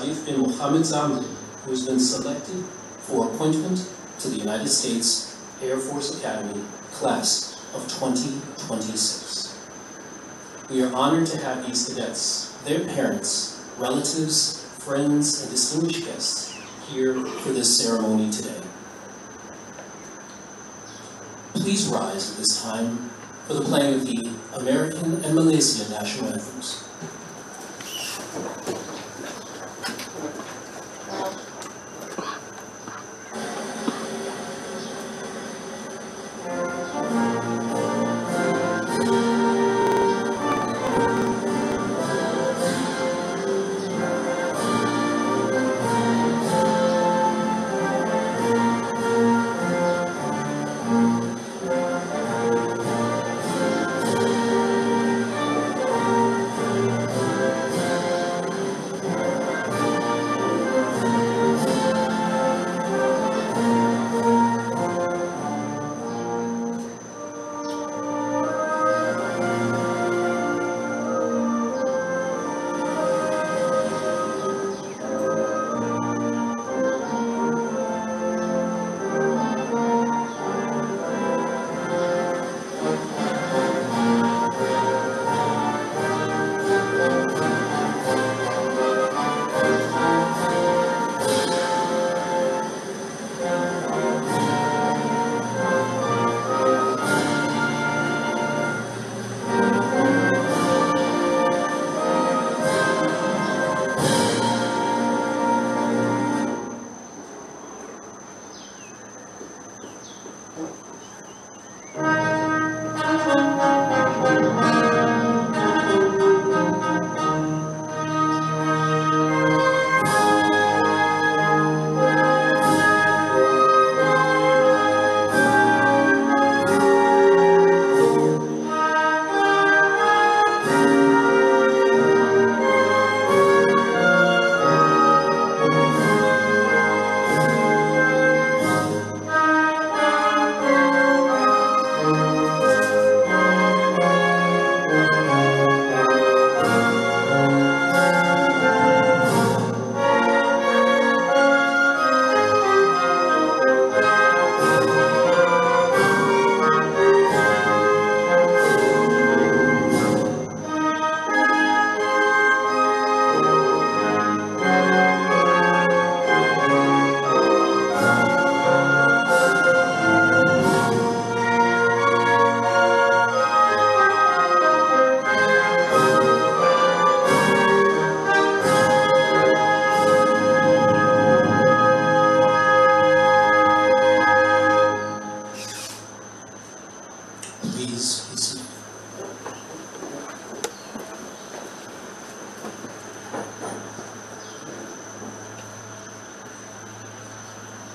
Saif bin Mohammed Zamri, who has been selected for appointment to the United States Air Force Academy class of 2026. We are honored to have these cadets, their parents, relatives, friends, and distinguished guests here for this ceremony today. Please rise at this time for the playing of the American and Malaysian national anthems.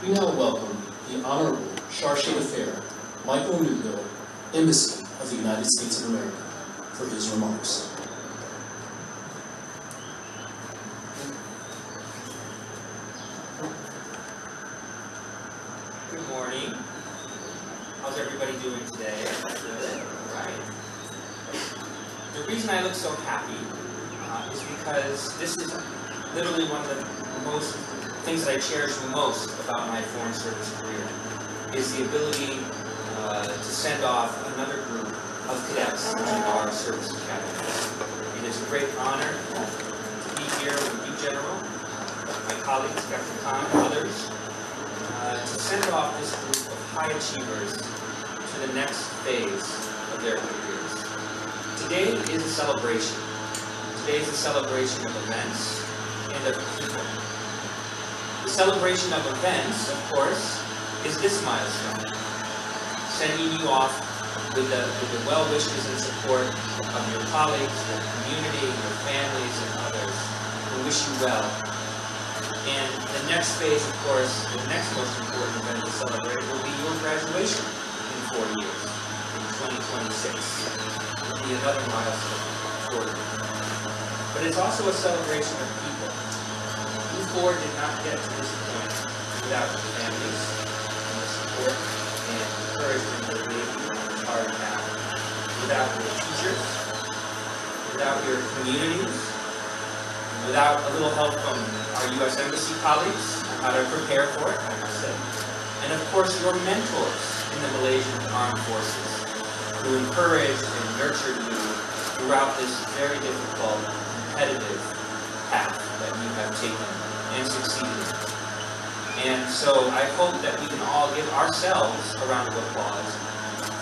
We now welcome the Honorable Chargé d'Affaires, Michael Newgill, Embassy of the United States of America, for his remarks. Good morning. How's everybody doing today? Good. All right. The reason I look so happy is because this is literally one of the most things that I cherish the most about my Foreign Service career, is the ability to send off another group of cadets to our service academy. It is a great honor to be here with you, General, my colleagues, Captain Khan, and others, to send off this group of high achievers to the next phase of their careers. Today is a celebration. Today is a celebration of events and of people. The celebration of events, of course, is this milestone, sending you off with the well wishes and support of your colleagues, your community, your families, and others who wish you well. And the next phase, of course, the next most important event to celebrate will be your graduation in 4 years, in 2026. It will be another milestone for you. But it's also a celebration of people. You four did not get to this point without your families and the support and encouragement that gave you on this hard path, without your teachers, without your communities, without a little help from our U.S. Embassy colleagues on how to prepare for it, I must say. And of course, your mentors in the Malaysian Armed Forces, who encouraged and nurtured you throughout this very difficult, competitive path that you have taken and succeeded in. And so I hope that we can all give ourselves a round of applause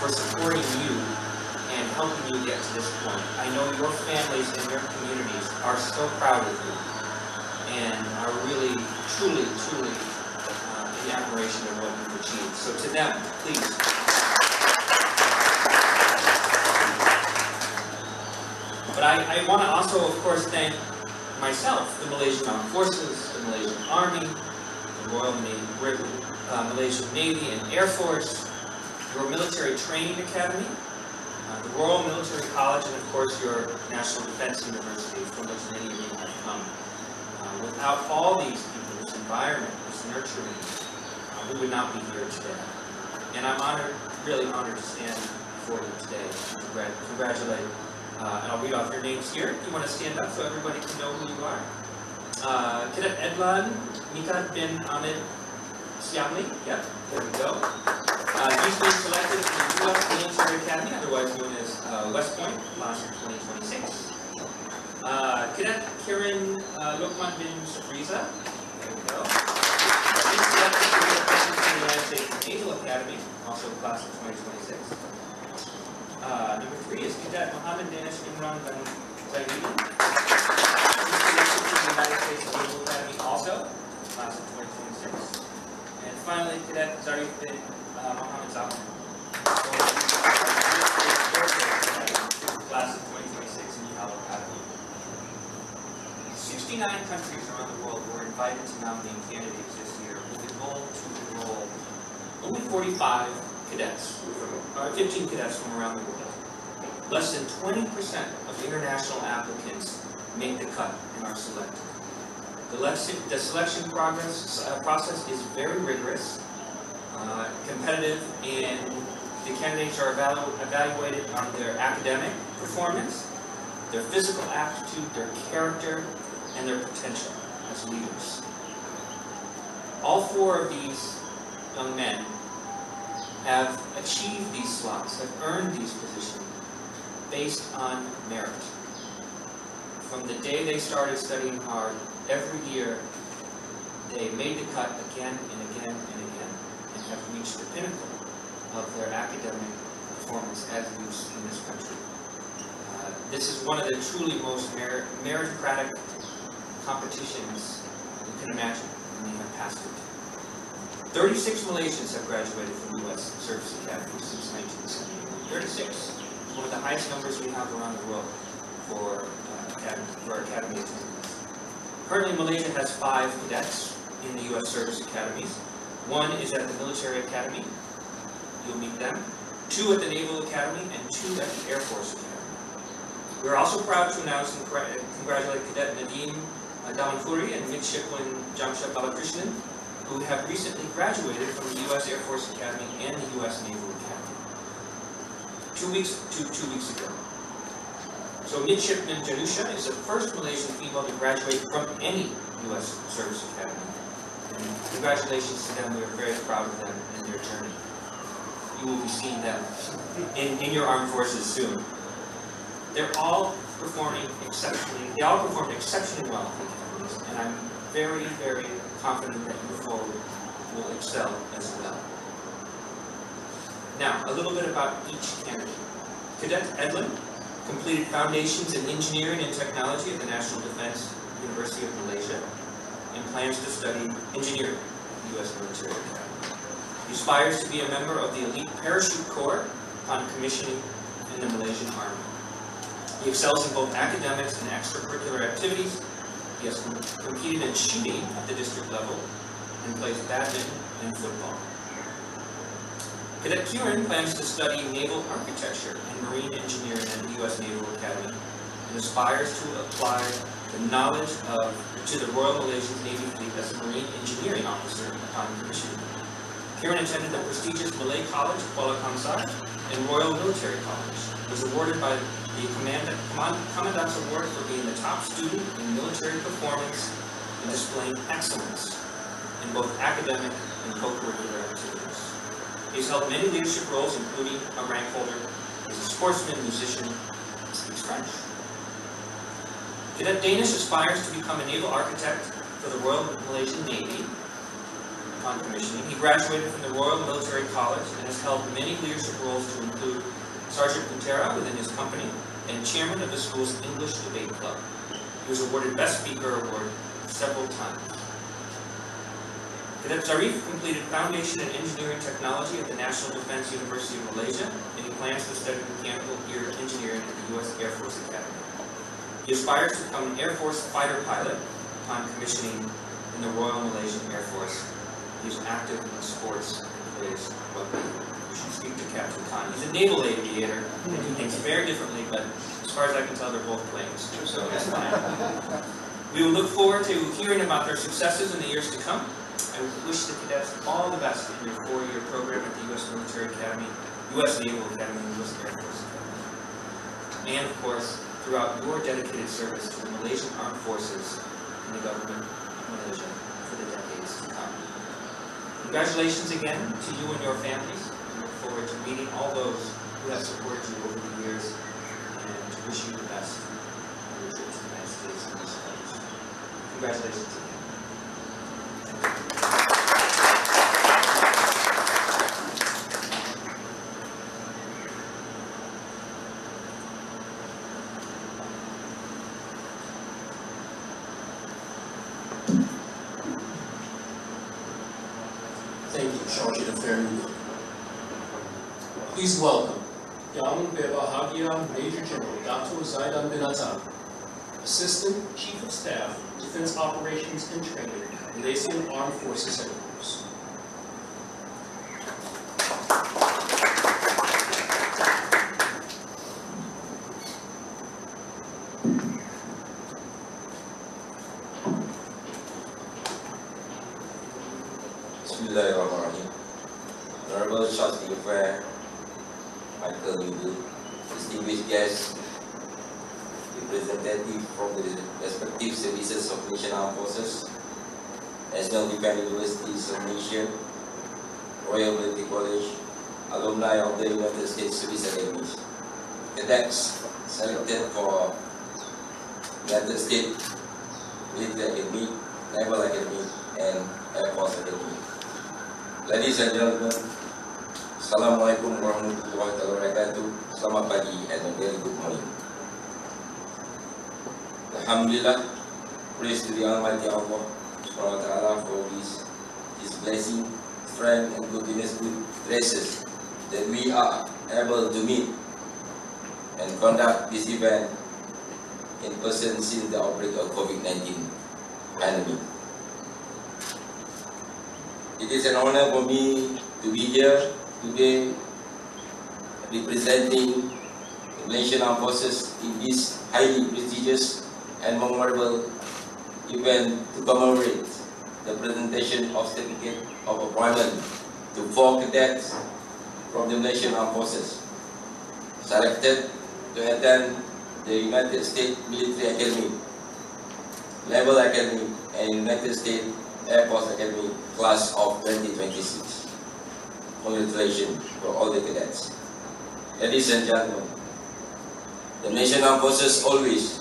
for supporting you and helping you get to this point. I know your families and your communities are so proud of you and are really, truly, truly in admiration of what you've achieved. So to them, please. But I want to also, of course, thank myself, the Malaysian Armed Forces, the Malaysian Army, the Royal Malaysian Navy and Air Force, your Military Training Academy, the Royal Military College, and of course your National Defense University, from which many of you have come. Without all these people, this environment, this nurturing, we would not be here today. And I'm honored, really honored to stand before you today and congratulate. And I'll read off your names here. If you want to stand up so everybody can know who you are. Cadet Edlan Mikat bin Ahmed Siamli. Yep, there we go. He's been selected for the U.S. Military Academy, otherwise known as West Point, class of 2026. Cadet Kiran Lokman bin Safriza. There we go. He's selected for the apprentice in the United States Naval Academy, also class of 2026. Number 3 is Cadet Mohammed Danish Imran bin Zaidi. He's selected for the United States Naval Academy, also class of 2026. And finally, Cadet Zarif bin Mohammed Zaman. Class of 2026 in Yale Academy. 69 countries around the world were invited to nominate candidates this year with the goal to enroll only 45 cadets, 15 cadets from around the world. Less than 20% of international applicants make the cut and are selected. The selection process is very rigorous, competitive, and the candidates are evaluated on their academic performance, their physical aptitude, their character, and their potential as leaders. All 4 of these young men have achieved these slots, have earned these positions based on merit. From the day they started studying hard, every year they made the cut again and again and again and have reached the pinnacle of their academic performance as youth in this country. This is one of the truly most meritocratic competitions you can imagine, and they have passed it. 36 Malaysians have graduated from U.S. Service Academy since 1978. 36, one of the highest numbers we have around the world for academy attendance. Currently, Malaysia has 5 cadets in the U.S. Service Academies. 1 is at the Military Academy. You'll meet them. 2 at the Naval Academy, and 2 at the Air Force Academy. We're also proud to announce and congratulate Cadet Nadim Damanpuri and Midshipman Jamsha Balakrishnan, who have recently graduated from the U.S. Air Force Academy and the U.S. Naval Academy 2 weeks ago. So Midshipman Janusha is the first Malaysian female to graduate from any U.S. Service Academy. And congratulations to them. We are very proud of them and their journey. You will be seeing them in your armed forces soon. They're all performing exceptionally, they all performed exceptionally well in the academies, and I'm very, very confident that you four will excel as well. Now, a little bit about each candidate. Cadet Edlan completed Foundations in Engineering and Technology at the National Defense University of Malaysia and plans to study engineering at the U.S. Military Academy. He aspires to be a member of the elite parachute corps upon commissioning in the Malaysian Army. He excels in both academics and extracurricular activities. He has competed in shooting at the district level and plays badminton and football. Cadet Kiran plans to study naval architecture and marine engineering at the U.S. Naval Academy and aspires to apply the knowledge to the Royal Malaysian Navy Fleet as a marine engineering officer upon commissioning. Kiran attended the prestigious Malay College, Kuala Kangsar, and Royal Military College. Was awarded by the Commandant's Award for being the top student in military performance and displaying excellence in both academic and co-curricular activities. He's held many leadership roles, including a rank holder. He's a sportsman, musician, and speaks French. Cadet Danish aspires to become a naval architect for the Royal Malaysian Navy. Upon commissioning, he graduated from the Royal Military College and has held many leadership roles to include Sergeant Putera within his company and chairman of the school's English Debate Club. He was awarded Best Speaker Award several times. Cadet Zarif completed Foundation in Engineering Technology at the National Defense University of Malaysia, and he plans to study mechanical engineering at the U.S. Air Force Academy. He aspires to become an Air Force fighter pilot upon commissioning in the Royal Malaysian Air Force. He is active in sports and plays rugby. You should speak to Captain Khan. He's a naval aviator and do things very differently, but as far as I can tell, they're both planes, so that's fine. We will look forward to hearing about their successes in the years to come. I wish the cadets all the best in your 4-year program at the U.S. Military Academy, U.S. Naval Academy, and U.S. Air Force Academy. And, of course, throughout your dedicated service to the Malaysian Armed Forces and the government of Malaysia for the decades to come. Congratulations again to you and your families. We look forward to meeting all those who have supported you over the years and to wish you the best in your trip to the United States and this place. Congratulations again. Thank you, Sergeant Fermi. Please welcome Yang Berbahagia Major General Dr. Zaidan Binatan, Assistant Chief of Staff, Defense Operations and Training, Malaysian Armed Forces Headquarters. Bismillahirrahmanirrahim. Honorable Charles Fair, Michael Newell, distinguished guests, representatives from the respective services of Malaysian Armed Forces, National Defense Universities of Malaysia, Royal Military College, alumni of the United States Service Academies, cadets selected for United States Military Academy, Naval Academy, and Air Force Academy. Ladies and gentlemen, Assalamualaikum warahmatullahi wabarakatuh. Selamat pagi and a very good morning. Alhamdulillah, praise to the Almighty Allah Subhanahu wa Ta'ala for His blessing, strength, and goodness, good graces that we are able to meet and conduct this event in person since the outbreak of COVID-19 pandemic. It is an honor for me to be here today representing the Malaysian Armed Forces in this highly prestigious and memorable event to commemorate the presentation of certificate of appointment to 4 cadets from the Malaysian Armed Forces selected to attend the United States Military Academy, Naval Academy, and United States Air Force Academy class of 2026. Congratulations for all the cadets. Ladies and gentlemen, the Malaysian Armed Forces always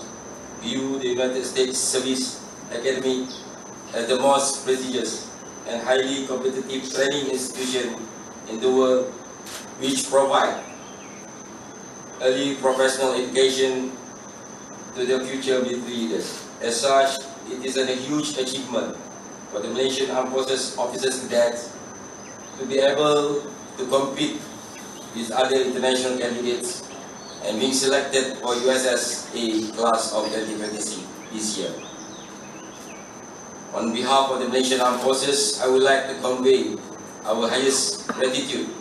view the United States Service Academy as the most prestigious and highly competitive training institution in the world, which provide early professional education to the future military leaders. As such, it is a huge achievement for the Malaysian Armed Forces officers cadets to be able to compete with other international candidates and being selected for USSA class of 2026 this year. On behalf of the Malaysian Armed Forces, I would like to convey our highest gratitude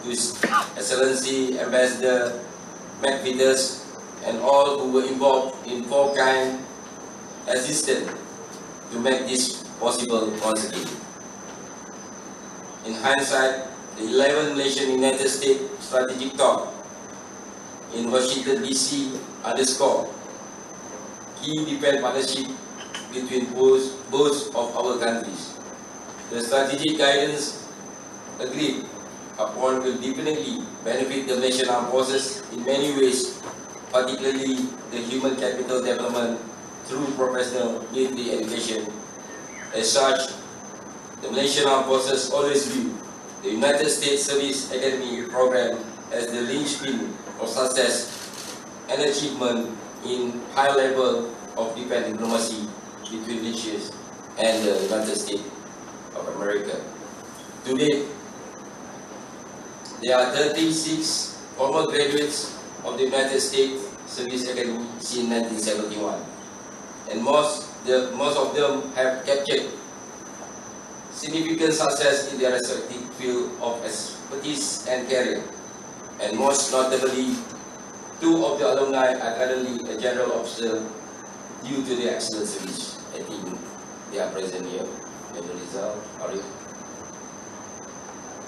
to His Excellency Ambassador McVitters and all who were involved in 4-kind assistance to make this possible once again. In hindsight, the 11 Malaysian United States strategic talk in Washington, D.C. underscore key defense partnership between both of our countries. The strategic guidance agreed upon will definitely benefit the Malaysian Armed Forces in many ways, particularly the human capital development through professional military education. As such, the Malaysian Armed Forces always view the United States Service Academy program as the linchpin of success and achievement in high level of defense diplomacy between Malaysia and the United States of America. Today, there are 36 former graduates of the United States Service Academy since 1971, and most of them have captured significant success in their respective field of expertise and career. And most notably, 2 of the alumni are currently a general officer due to their excellent service. I think they are present here. Rizal, Arif.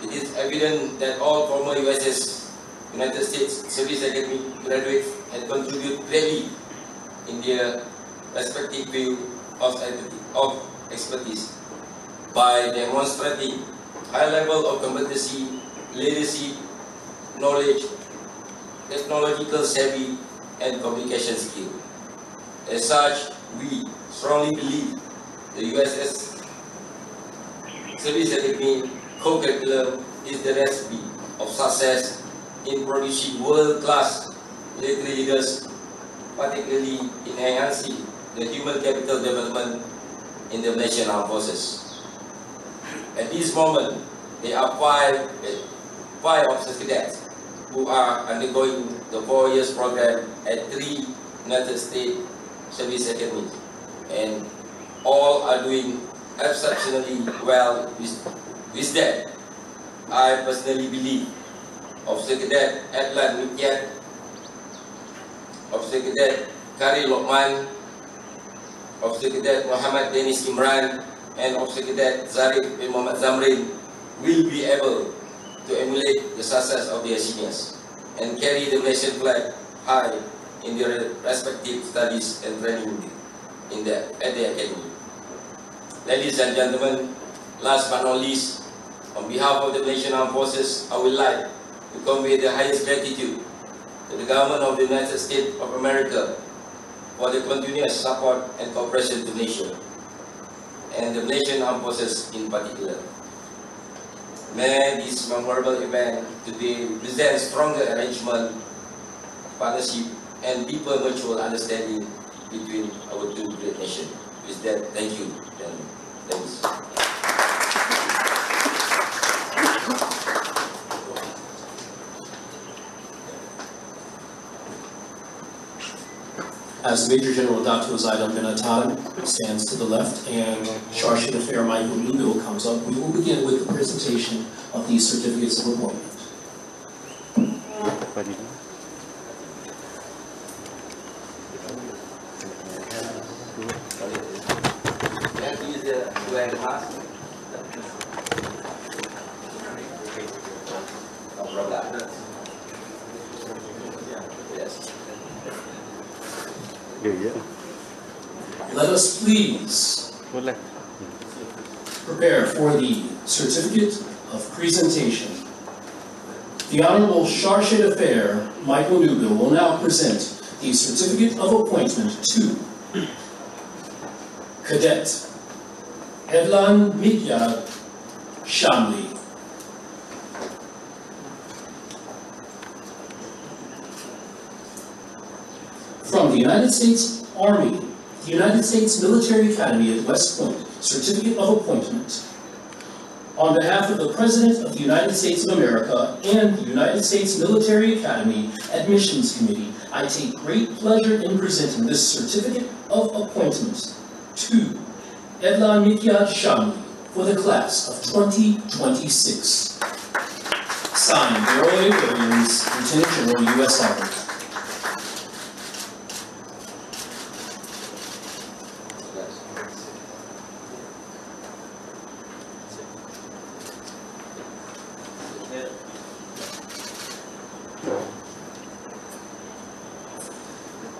It is evident that all former USS United States Service Academy graduates had contributed greatly in their respective field of expertise by demonstrating high level of competency, leadership, knowledge, technological savvy, and communication skill. As such, we strongly believe the USS Service Academy co-curriculum is the recipe of success in producing world-class military leaders, particularly in enhancing the human capital development in the Malaysian Armed Forces. At this moment, there are five officer cadets who are undergoing the 4 years program at 3 United States Service Academies, and all are doing exceptionally well with that. I personally believe Officer Cadet Adlan Mikyat, Officer Cadet Kari Lokman, Officer Cadet Muhammad Dennis Imran, and Officer Cadet Zarif bin Muhammad Zamrin will be able to emulate the success of their seniors and carry the Malaysian flag high in their respective studies and training at the academy. Ladies and gentlemen, last but not least, on behalf of the Malaysian Armed Forces, I would like to convey the highest gratitude to the government of the United States of America for the continuous support and cooperation to Malaysia, and the Malaysian Armed Forces in particular. May this memorable event today present stronger arrangement, partnership, and deeper mutual understanding between our two great nations. With that, thank you, gentlemen. Thanks. As Major General Dr. Zaidan bin Atan stands to the left and Chargé d'Affaires Michael Nubil comes up, we will begin with the presentation of these certificates of appointment. Let us please prepare for the certificate of presentation. The Honorable Chargé d'Affaires Michael Nubil will now present the certificate of appointment to Cadet Adlan Mikyat Shamli. From the United States Army, the United States Military Academy at West Point, certificate of appointment. On behalf of the President of the United States of America and the United States Military Academy Admissions Committee, I take great pleasure in presenting this certificate of appointment to Adlan Mikyat Shamli for the class of 2026. Signed, Roy Williams, Lieutenant General, U.S. Army.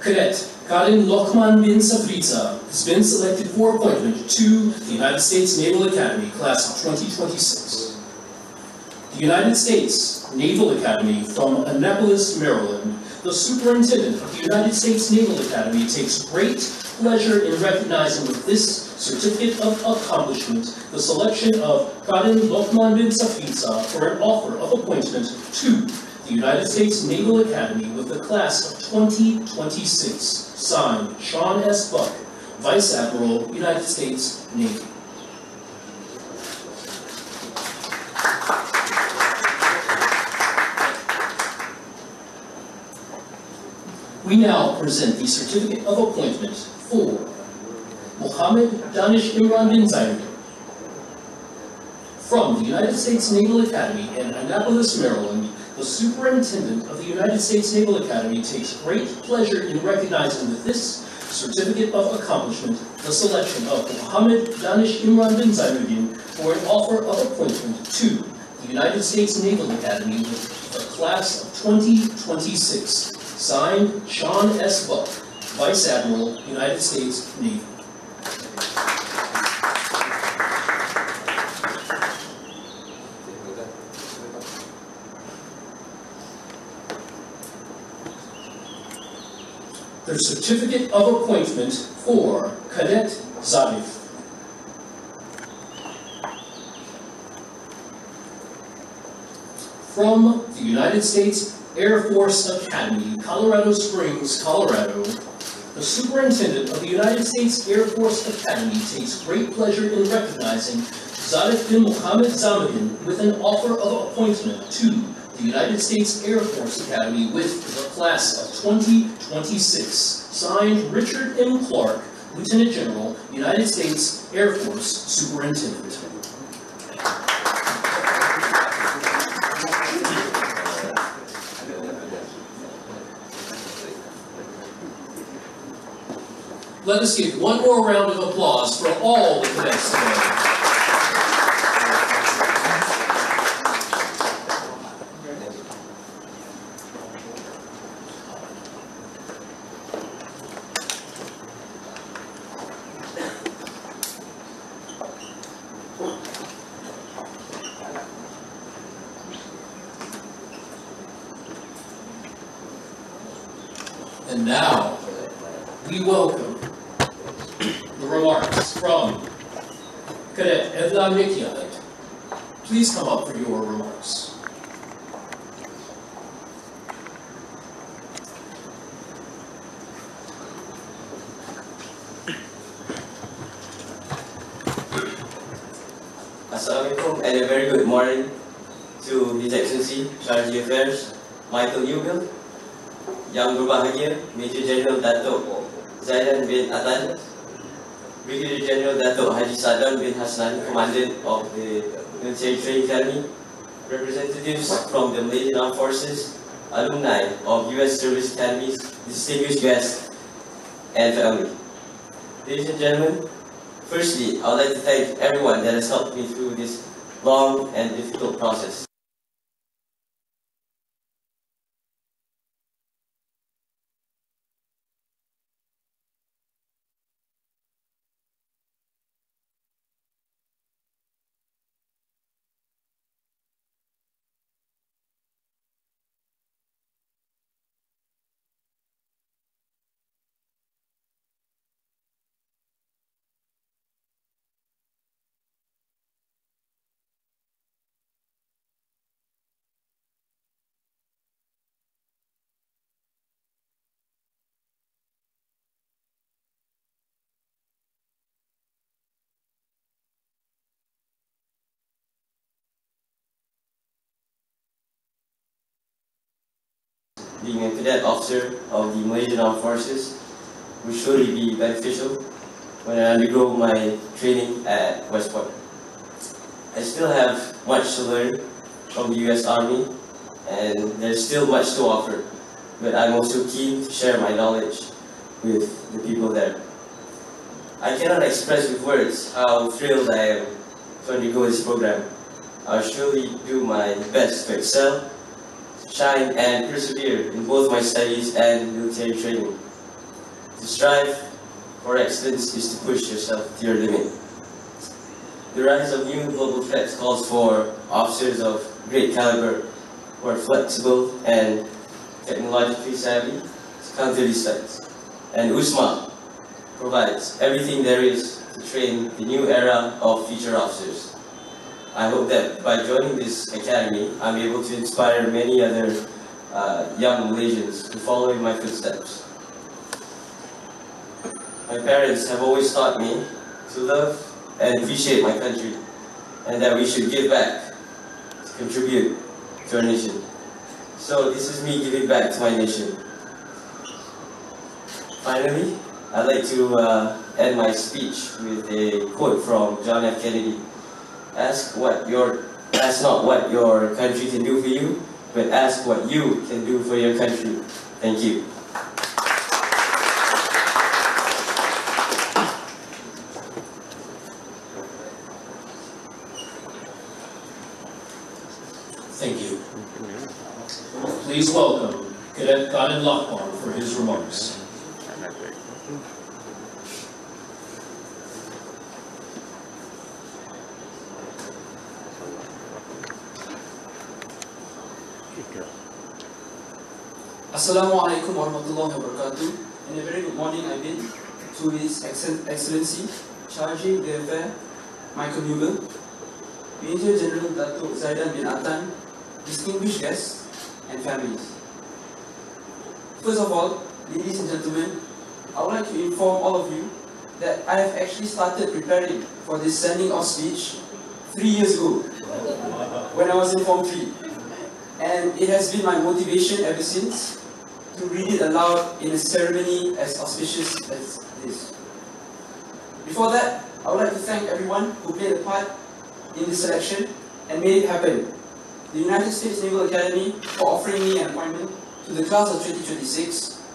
Cadet Karim Lokman bin Safriza has been selected for appointment to the United States Naval Academy, class of 2026. The United States Naval Academy from Annapolis, Maryland, the Superintendent of the United States Naval Academy takes great pleasure in recognizing with this Certificate of Accomplishment the selection of Karim Lokman bin Safriza for an offer of appointment to the United States Naval Academy with the class of 2026. Signed, Sean S. Buck, Vice Admiral, United States Navy. We now present the Certificate of Appointment for Mohammed Danish Imran bin Zainuddin. From the United States Naval Academy in Annapolis, Maryland, the Superintendent of the United States Naval Academy takes great pleasure in recognizing with this Certificate of Accomplishment the selection of Mohammed Danish Imran bin Zainuddin for an offer of appointment to the United States Naval Academy with the class of 2026. Signed, Sean S. Buck, Vice Admiral, United States Navy. The Certificate of Appointment for Cadet Zarif. From the United States Air Force Academy, Colorado Springs, Colorado, the Superintendent of the United States Air Force Academy takes great pleasure in recognizing Zarif bin Mohammed Zainuddin with an offer of appointment to the United States Air Force Academy with the class of 2026. Signed, Richard M. Clark, Lieutenant General, United States Air Force Superintendent. Let us give one more round of applause for all the cadets today. And now, we welcome the remarks from Cadet Evla Mikyait. Please come up for your remarks. Assalamualaikum and a very good morning to His Excellency, Charge d'Affaires, Michael Ugal, Yang Berbahagia, Major General Dato' Zaidan bin Atan, Brigadier General Dato' Haji Sadam bin Hasnan, Commandant of the Military Training Academy, representatives from the Malaysian Armed Forces, alumni of U.S. Service Academies, distinguished guests, and family. Ladies and gentlemen, firstly, I would like to thank everyone that has helped me through this long and difficult process. Being a cadet officer of the Malaysian Armed Forces will surely be beneficial when I undergo my training at West Point. I still have much to learn from the U.S. Army, and there's still much to offer, but I'm also keen to share my knowledge with the people there. I cannot express with words how thrilled I am to undergo this program. I'll surely do my best to excel, shine, and persevere in both my studies and military training. To strive for excellence is to push yourself to your limit. The rise of new global threats calls for officers of great caliber who are flexible and technologically savvy to counter these threats. And USMA provides everything there is to train the new era of future officers. I hope that by joining this academy, I'm able to inspire many other young Malaysians to follow in my footsteps. My parents have always taught me to love and appreciate my country, and that we should give back to contribute to our nation. So this is me giving back to my nation. Finally, I'd like to end my speech with a quote from John F. Kennedy. Ask not what your country can do for you, but ask what you can do for your country. Thank you. Thank you. Please welcome Cadet Khalid Lakbar for his remarks. Assalamualaikum warahmatullahi wabarakatuh. And a very good morning I've been to His Excellency, Chargé d'Affaires Michael Newell, Major General Datuk Zaidan bin Atan, distinguished guests and families. First of all, ladies and gentlemen, I would like to inform all of you that I have actually started preparing for this sending off speech 3 years ago when I was in Form 3. And it has been my motivation ever since to read it aloud in a ceremony as auspicious as this. Before that, I would like to thank everyone who played a part in this selection and made it happen. The United States Naval Academy for offering me an appointment to the class of 2026,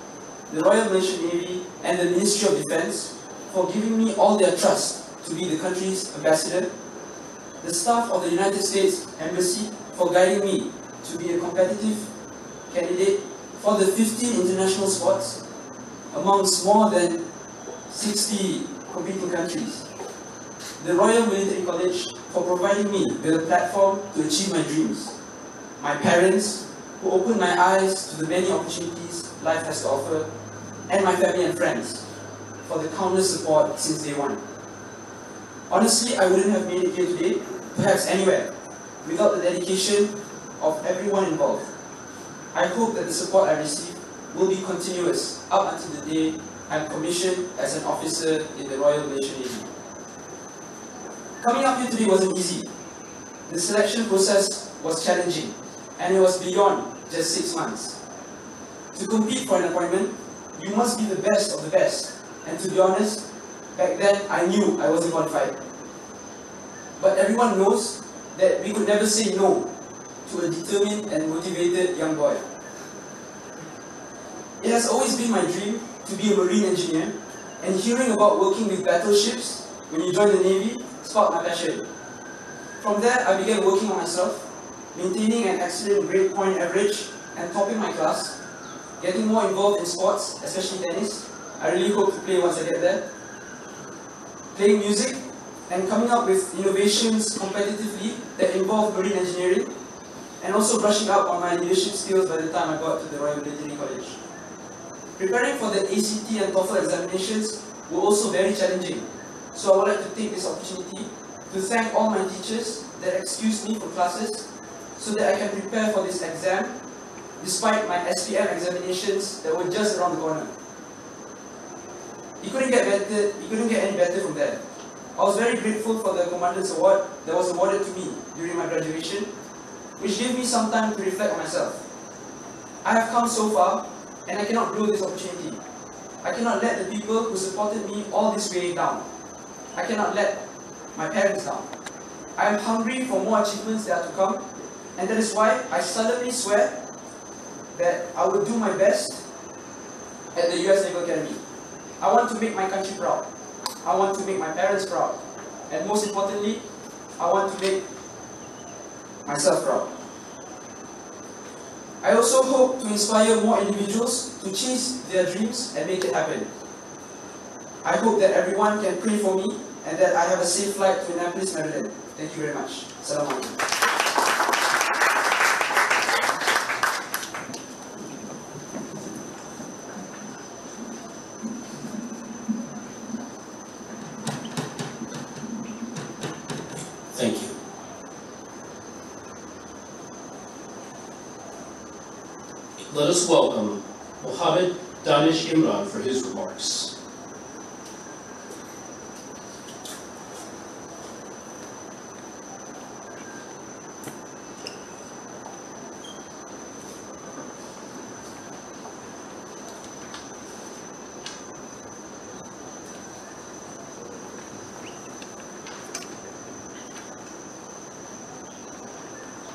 the Royal Malaysian Navy and the Ministry of Defence for giving me all their trust to be the country's ambassador, the staff of the United States Embassy for guiding me to be a competitive candidate for the 15 international spots amongst more than 60 competing countries. The Royal Military College for providing me with a platform to achieve my dreams. My parents, who opened my eyes to the many opportunities life has to offer, and my family and friends for the countless support since day one. Honestly, I wouldn't have made it here today, perhaps anywhere, without the dedication of everyone involved. I hope that the support I receive will be continuous up until the day I'm commissioned as an officer in the Royal Malaysian Navy. Coming up here today wasn't easy. The selection process was challenging, and it was beyond just 6 months. To compete for an appointment, you must be the best of the best, and to be honest, back then I knew I wasn't qualified. But everyone knows that we could never say no to a determined and motivated young boy. It has always been my dream to be a marine engineer, and hearing about working with battleships when you join the Navy sparked my passion. From there, I began working on myself, maintaining an excellent grade point average and topping my class, getting more involved in sports, especially tennis. I really hope to play once I get there. Playing music and coming up with innovations competitively that involve marine engineering, and also brushing up on my leadership skills by the time I got to the Royal Military College. Preparing for the ACT and TOEFL examinations were also very challenging, so I would like to take this opportunity to thank all my teachers that excused me from classes so that I can prepare for this exam despite my SPM examinations that were just around the corner. It couldn't get any better from there. I was very grateful for the Commandant's Award that was awarded to me during my graduation, which gave me some time to reflect on myself. I have come so far, and I cannot blow this opportunity. I cannot let the people who supported me all this way down. I cannot let my parents down. I am hungry for more achievements that are to come, and that is why I solemnly swear that I will do my best at the US Naval Academy. I want to make my country proud. I want to make my parents proud. And most importantly, I want to make myself proud. I also hope to inspire more individuals to chase their dreams and make it happen. I hope that everyone can pray for me and that I have a safe flight to Annapolis, Maryland. Thank you very much. Assalamualaikum. Thank you. Let us welcome Mohammed Danish Imran for his remarks.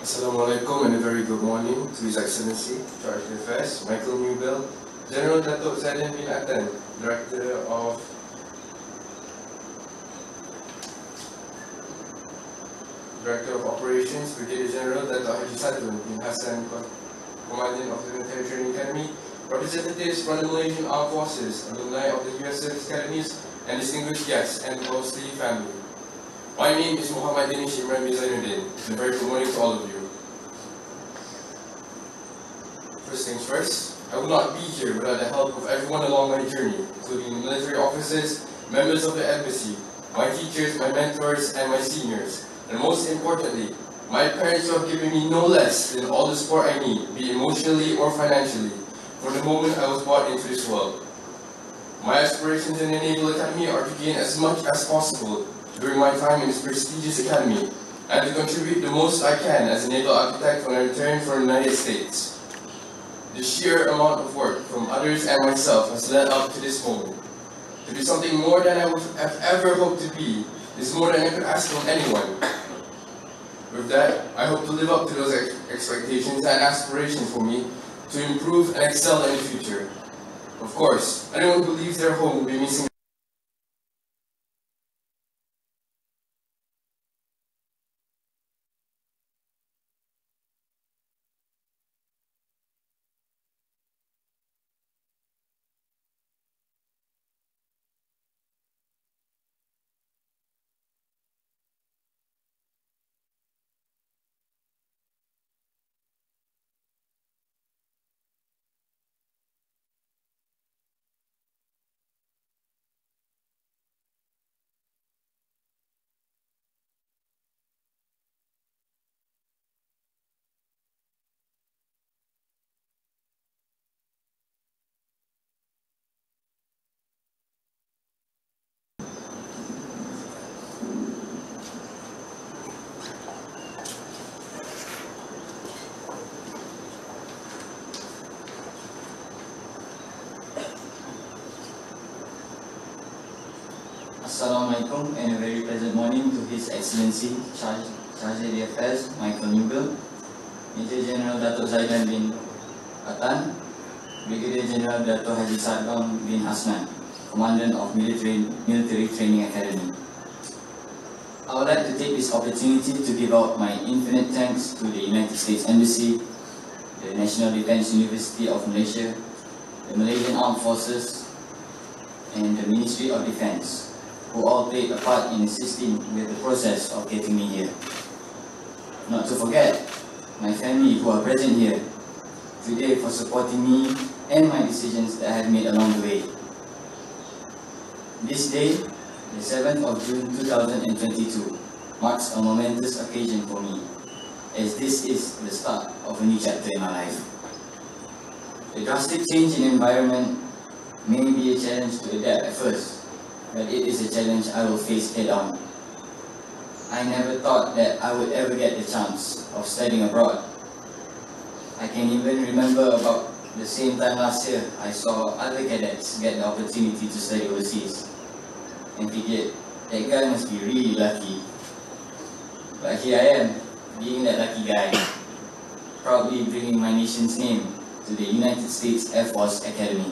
Assalamualaikum and a very good morning to His Excellency, Charge d'Affaires, Michael Newbill, General Datuk Zaidan bin Atan, Director of Operations, Brigadier General Datuk Haji Sadun bin Hassan, Commandant of the Military Training Academy, representatives from the Malaysian Armed Forces, alumni of the US Service Academies, and distinguished guests and closely family. My name is Muhammad Danish Imran bin Zainuddin, and a very good morning to all of you. First things first, I would not be here without the help of everyone along my journey, including military officers, members of the embassy, my teachers, my mentors, and my seniors. And most importantly, my parents who have given me no less than all the support I need, be it emotionally or financially, from the moment I was brought into this world. My aspirations in the Naval Academy are to gain as much as possible during my time in this prestigious academy, and to contribute the most I can as a naval architect when I return from the United States. The sheer amount of work from others and myself has led up to this moment. To be something more than I would have ever hoped to be is more than I could ask from anyone. With that, I hope to live up to those expectations and aspirations for me to improve and excel in the future. Of course, anyone who leaves their home will be missing. Assalamualaikum and a very pleasant morning to His Excellency Charge d'Affaires Michael Newbill, Major General Datuk Zaidan bin Atan, Brigadier General Datuk Haji Sadun bin Hassan, Commandant of Military Training Academy. I would like to take this opportunity to give out my infinite thanks to the United States Embassy, the National Defence University of Malaysia, the Malaysian Armed Forces, and the Ministry of Defence, who all played a part in assisting with the process of getting me here. Not to forget, my family who are present here today for supporting me and my decisions that I have made along the way. This day, the 7th of June 2022, marks a momentous occasion for me, as this is the start of a new chapter in my life. The drastic change in environment may be a challenge to adapt at first, but it is a challenge I will face head on. I never thought that I would ever get the chance of studying abroad. I can even remember about the same time last year, I saw other cadets get the opportunity to study overseas, and figured, that guy must be really lucky. But here I am, being that lucky guy, proudly bringing my nation's name to the United States Air Force Academy.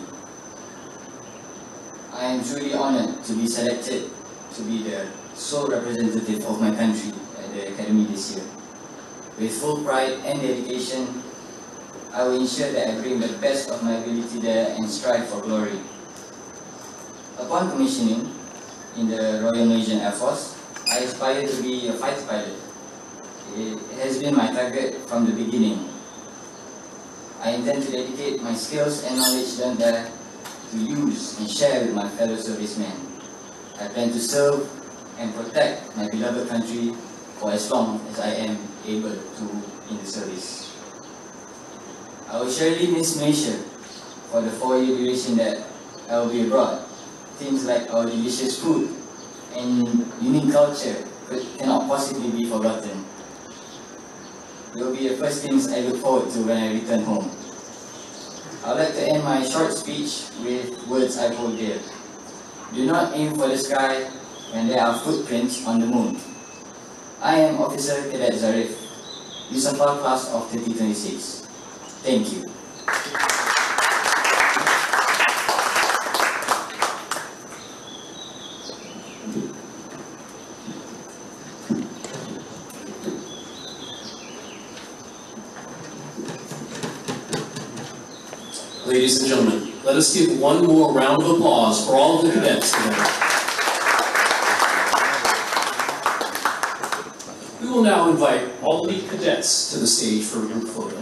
I am truly honored to be selected to be the sole representative of my country at the Academy this year. With full pride and dedication, I will ensure that I bring the best of my ability there and strive for glory. Upon commissioning in the Royal Malaysian Air Force, I aspired to be a fighter pilot. It has been my target from the beginning. I intend to dedicate my skills and knowledge learned there to use and share with my fellow servicemen. I plan to serve and protect my beloved country for as long as I am able to in the service. I will surely miss Malaysia for the 4-year duration that I will be abroad. Things like our delicious food and unique culture cannot possibly be forgotten. They will be the first things I look forward to when I return home. I would like to end my short speech with words I hold dear. Do not aim for the sky when there are footprints on the moon. I am Officer Cadet Zarif, Yusufar Class of 2026. Thank you. Ladies and gentlemen, let us give one more round of applause for all of the cadets today. We will now invite all elite cadets to the stage for a group photo.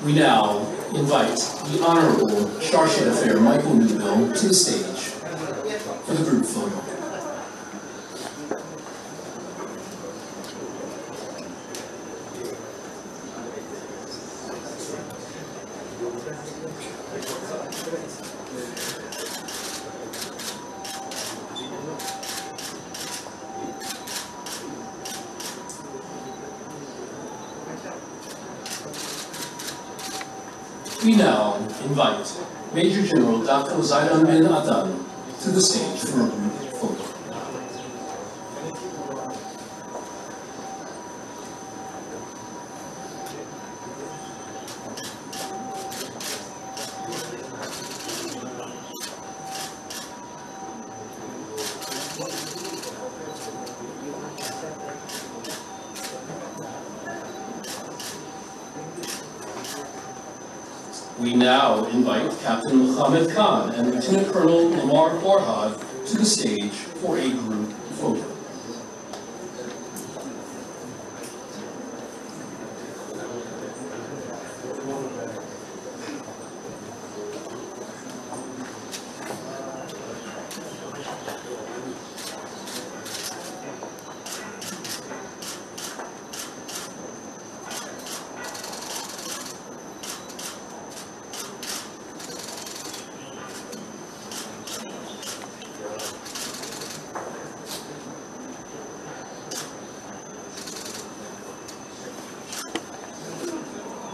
We now invite the Honorable Charge d'Affaires Michael Newbill to the stage for the group photo. We now invite Major General Dr. Zaidan bin Adan to the stage for a group photo. We now invite Captain Mohammed Khan and Lieutenant Colonel Lamar Farhad to the stage for a group photo.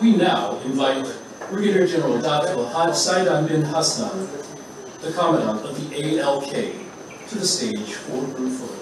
We now invite Brigadier General Dr. Haj Saidan bin Hassan, the Commandant of the ALK, to the stage for group photo.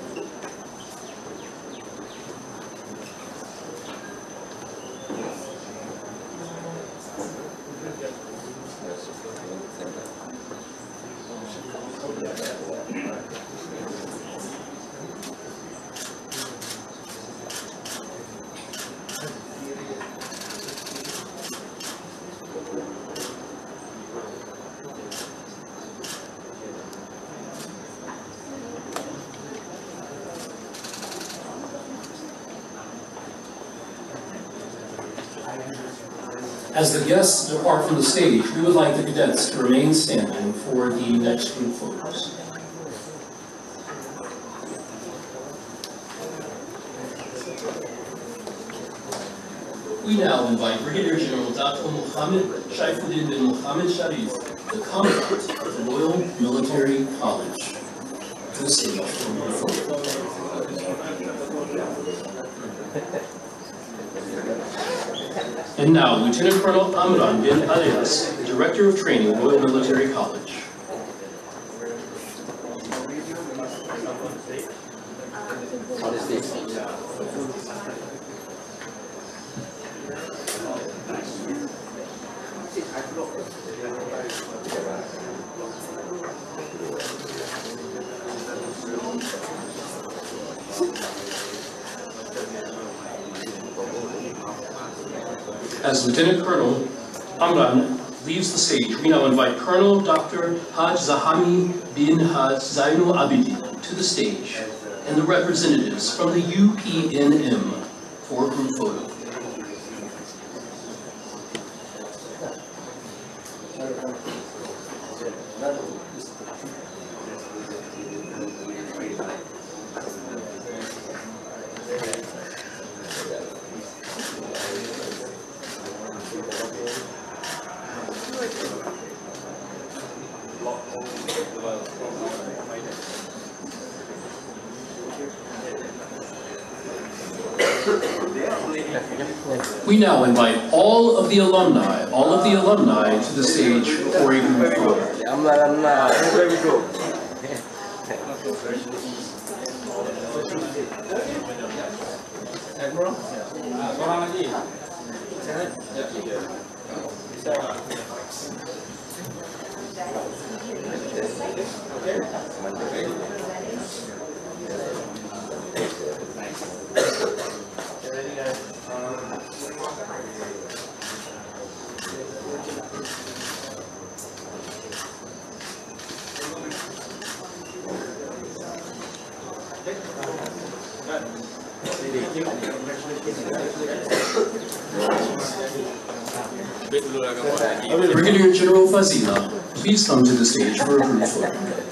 As the guests depart from the stage, we would like the cadets to remain standing for the next group photos. We now invite Brigadier General Dr. Mohammed Shaifuddin bin Mohammed Sharif, the Commandant of the Royal Military College, to the stage for group photos. And now, Lieutenant Colonel Amran bin Alias, Director of Training, Royal Military College. As Lieutenant Colonel Amran leaves the stage, we now invite Colonel Dr. Haj Zahami bin Haj Zainul Abidin to the stage and the representatives from the UPNM for a group photo. We now invite all of the alumni to the stage for a group photo. Brigadier General Fazila, please come to the stage for a group photo.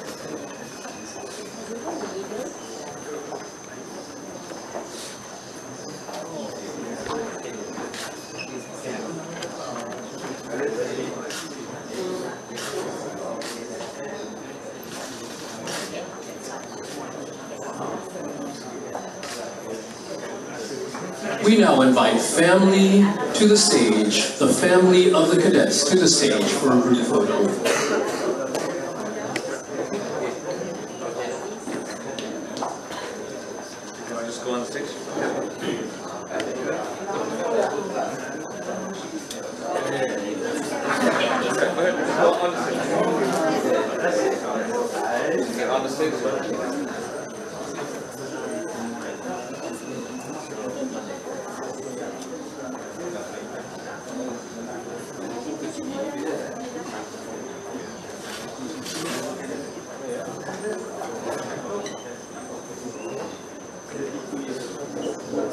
We now invite family to the stage, the family of the cadets to the stage for a group photo. Just go on the stage. On the stage.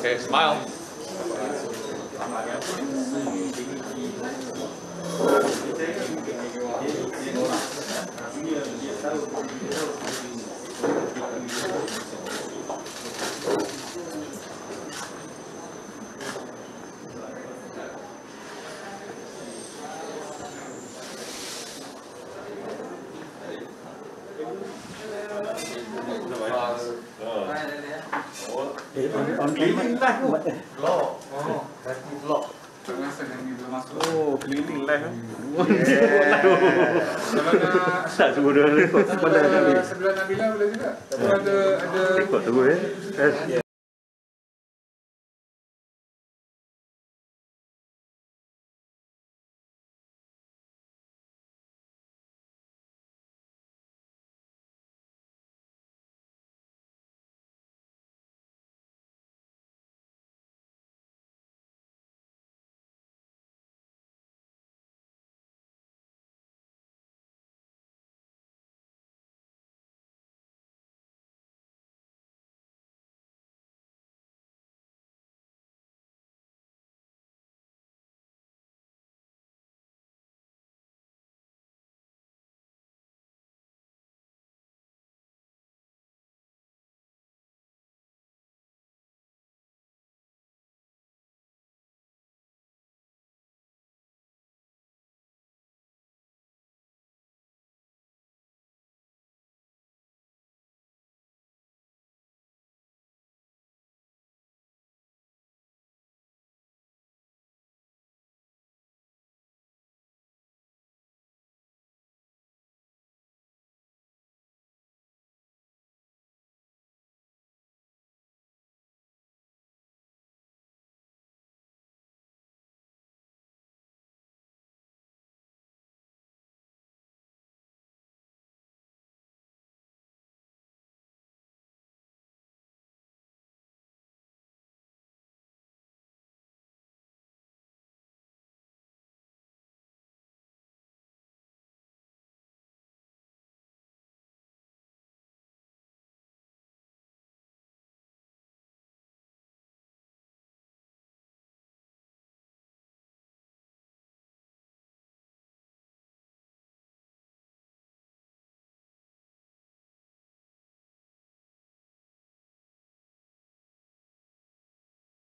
Okay, smile. Keliling live tu. Lock. Oh, that's lock. Oh, keliling live. Kalau nak Tak semua dah rekod. sebelah Nabila boleh juga. Tapi ada Rekod tu boleh.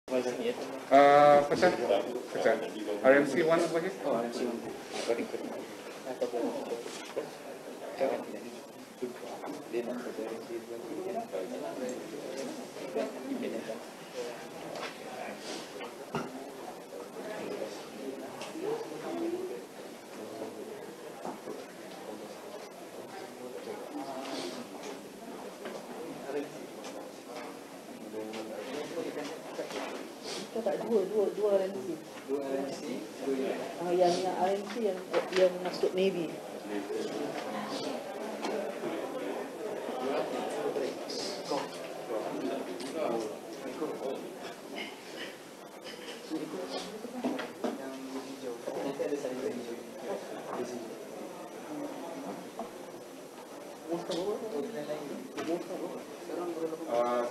Pecah. Pecah. RMC 1 apa lagi? Oh, RMC 1. Tak dua RMC. Dua RMC, Yang RMC yang masuk Navy.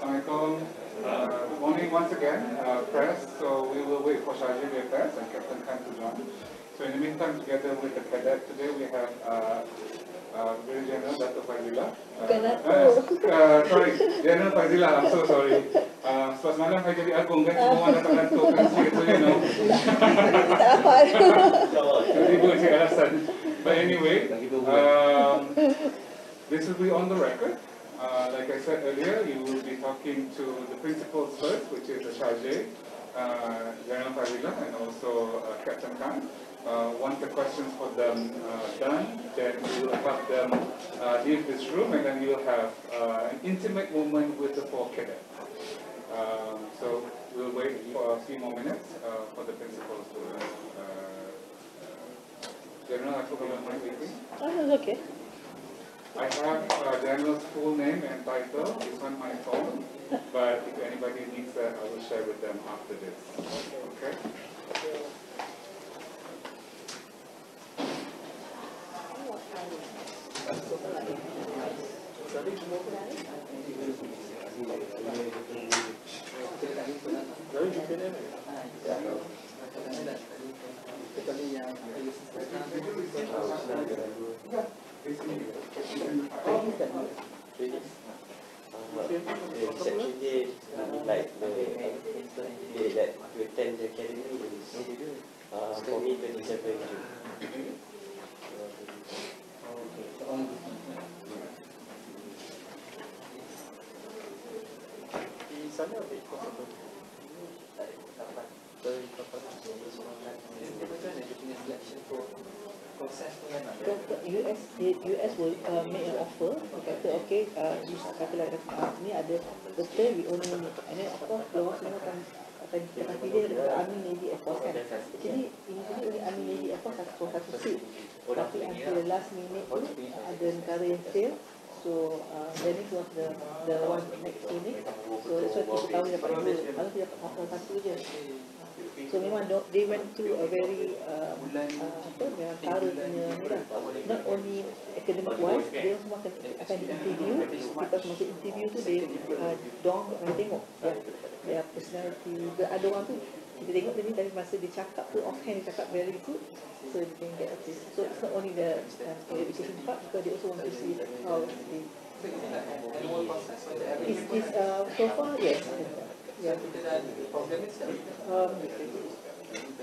Assalamualaikum. Good morning once again, press. So we will wait for Shaji Press and Captain Khan to join. So in the meantime, together with the cadet today, we have Brigadier General Dato' Fazila. Sorry, General Fazila. I'm so sorry. Sebab semalam saya jadi agung kan, semua orang datang Dato' kan, so you know. Jadi itu je alasan. But anyway, this will be on the record. Like I said earlier, you will be talking to the principals first, which is the Charge, General Fazila, and also Captain Khan. Once the questions for them done, then we will have them leave this room, and then you will have an intimate moment with the 4 cadets. So we'll wait for a few more minutes for the principals to. General, I hope you don't mind waiting. Oh, okay. I have General's full name and title. It's on my phone, but if anybody needs that, I will share with them after this. Okay? Reception day, like the day that you attend the academy is for me 27 June. Di sana US will make an offer. Kata okay, katalah ni ada betul we only need, and then of course keluar semua akan kita pilih daripada Army, Navy, Air Force kan. Jadi initially only Army, Navy, Air Force satu seat. Tapi until the last minute tu ada negara yang fail. So Dennis was the one next to me. So that's why kita tahu dapat dua. Kalau dia dapat offer satu je. So memang they went through a very thorough punya ni lah. Not only academic wise, dia semua akan di-interview. Because masa interview tu Dong akan tengok dia personality. Ada orang tu kita tengok tadi dari masa dia cakap tu offhand dia cakap very good. So you can get a taste. So it's not only the education part, because they also want to see how they so far yes. Yeah.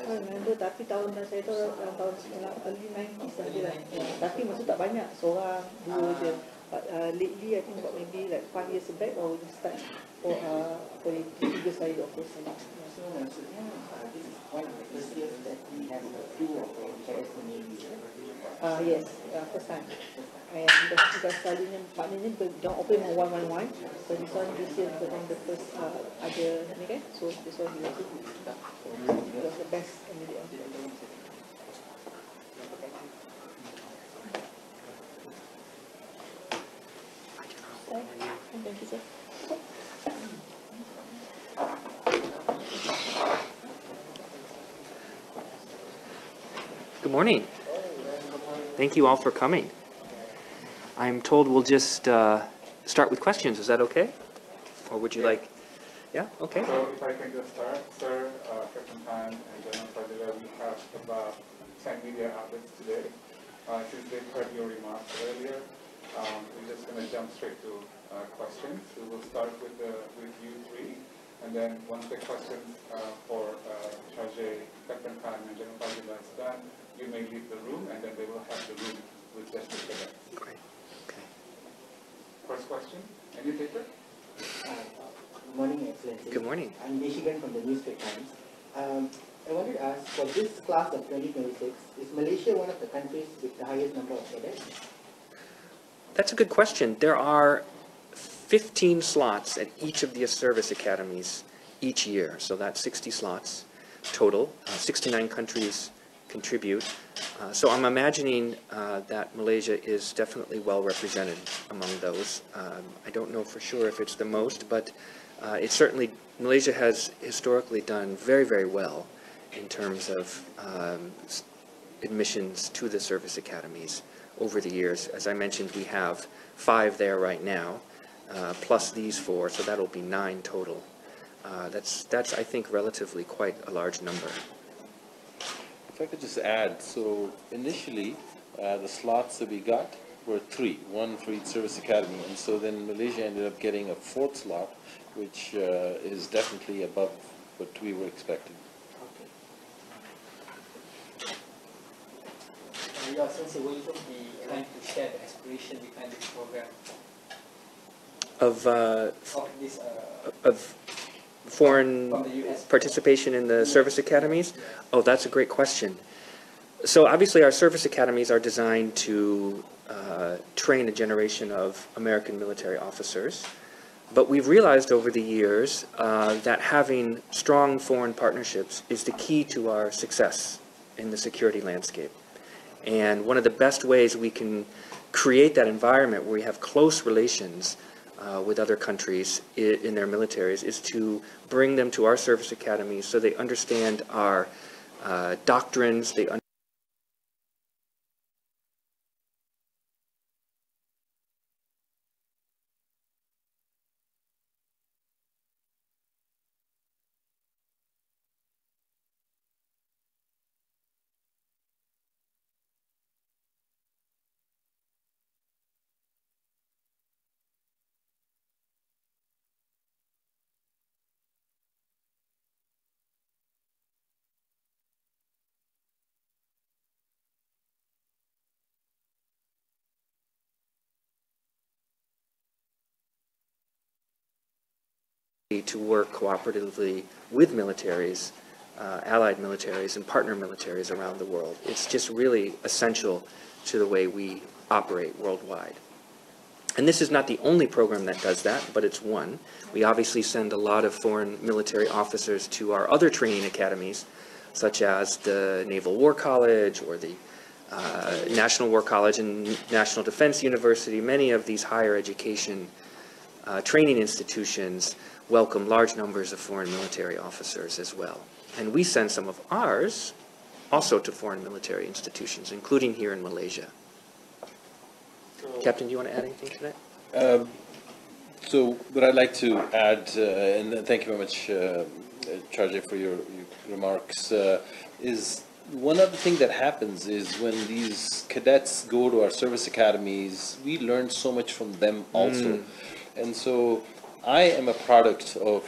I remember, tapi tahun saya tu tahun early 90s lah. Tapi maksud tak banyak, seorang, dua je. But lately I think about maybe like 5 years back or we start for 3 kali operation. So maksudnya this is one of the first years that we have a few of our cadets in Navy. Yes, first time. And because selalunya maknanya jangan open dengan 111. So this one this year because the first ada ni kan. So this one it was the best candidate. Thank you, sir. Good morning. Thank you all for coming. I'm told we'll just start with questions. Is that okay? Or would you like? Yeah, okay. So if I can just start, sir, Captain Khan and General Fazila, we have about 10 media outlets today. Since they've heard your remarks earlier, we're just going to jump straight to questions. We will start with you three, And then once the questions for Charge, Captain Khan and General Fazila is done, you may leave the room, and then they will have the room with just the cadets. Great. Okay. First question, any taker? Good morning, Excellency. Good morning. I'm Deshigan from the Newspaper Times. I wanted to ask, for this class of 2026, is Malaysia one of the countries with the highest number of cadets? That's a good question. There are 15 slots at each of the service academies each year, so that's 60 slots total. 69 countries contribute. So I'm imagining that Malaysia is definitely well represented among those. I don't know for sure if it's the most, but it's certainly, Malaysia has historically done very, very well in terms of admissions to the service academies over the years. As I mentioned, we have 5 there right now, plus these 4, so that'll be 9 total. That's I think, relatively quite a large number. If I could just add, so initially the slots that we got were 3, 1 for each service academy, and so then Malaysia ended up getting a 4th slot, which is definitely above what we were expecting. Your Sensei, will you be trying to share the aspiration behind this program? Of This, of foreign participation in the service academies? Oh, that's a great question. So obviously our service academies are designed to train a generation of American military officers. But we've realized over the years that having strong foreign partnerships is the key to our success in the security landscape. And one of the best ways we can create that environment where we have close relations with other countries in their militaries is to bring them to our service academies so they understand our doctrines, they to work cooperatively with militaries, allied militaries and partner militaries around the world. It's just really essential to the way we operate worldwide. And this is not the only program that does that, but it's one. We obviously send a lot of foreign military officers to our other training academies, such as the Naval War College or the National War College and National Defense University. Many of these higher education training institutions welcome large numbers of foreign military officers as well. And we send some of ours also to foreign military institutions, including here in Malaysia. Captain, do you want to add anything to that? So what I'd like to add, and thank you very much, Charge, for your remarks, is one other thing that happens is when these cadets go to our service academies, we learn so much from them also. And so I am a product of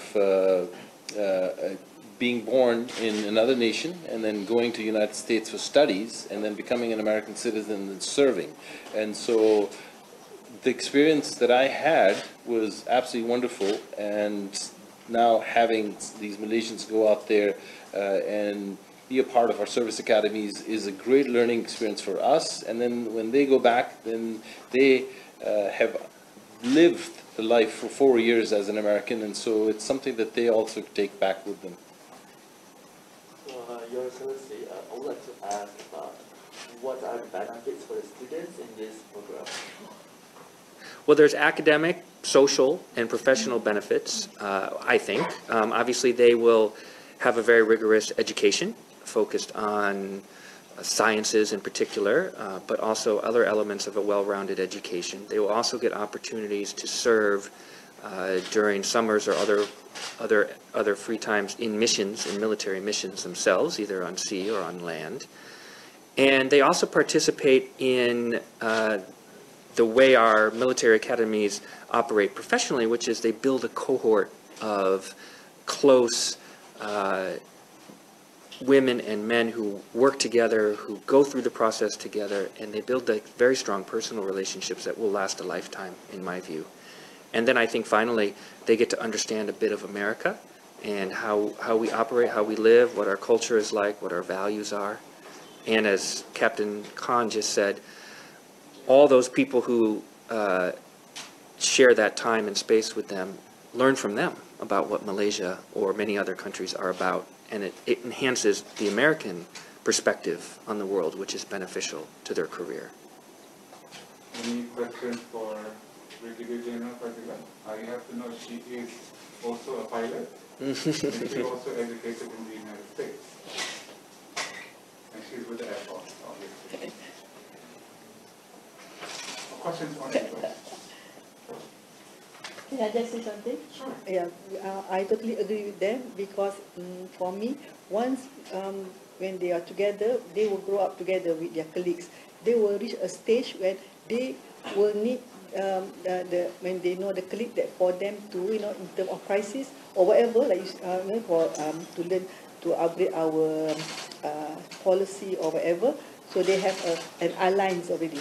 being born in another nation and then going to the United States for studies and then becoming an American citizen and serving. And so the experience that I had was absolutely wonderful, and now having these Malaysians go out there and be a part of our service academies is a great learning experience for us. And then when they go back, then they have lived the life for 4 years as an American, and so it's something that they also take back with them. Your Excellency, I would like to ask about what are the benefits for the students in this program? Well, there's academic, social, and professional benefits, I think. Obviously, they will have a very rigorous education focused on sciences in particular, but also other elements of a well-rounded education. They will also get opportunities to serve during summers or other free times in missions, in military missions themselves, either on sea or on land. And they also participate in the way our military academies operate professionally, which is they build a cohort of close women and men who work together, who go through the process together, and they build very strong personal relationships that will last a lifetime, in my view. And then I think finally they get to understand a bit of America and how we operate, how we live, what our culture is like, what our values are. And as Captain Khan just said, all those people who share that time and space with them learn from them about what Malaysia or many other countries are about. And it enhances the American perspective on the world, which is beneficial to their career. Any questions for Brigadier General Fazila? You have to know she is also a pilot, and she is also educated in the United States. And she's with the Air Force, obviously. Questions on it? Can I just say something? Sure. Yeah, I totally agree with them because for me, once when they are together, they will grow up together with their colleagues. They will reach a stage when they will need when they know the colleague that for them to in terms of crisis or whatever, like for to learn to upgrade our policy or whatever. So they have an alliance already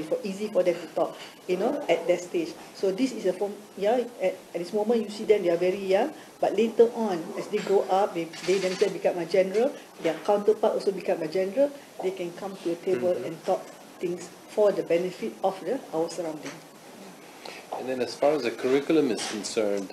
for easy for them to talk, at that stage. So this is a form, at this moment you see them, they are very young, but later on, as they grow up, they themselves become a general, their counterpart also become a general, they can come to a table and talk things for the benefit of our surrounding. And then as far as the curriculum is concerned,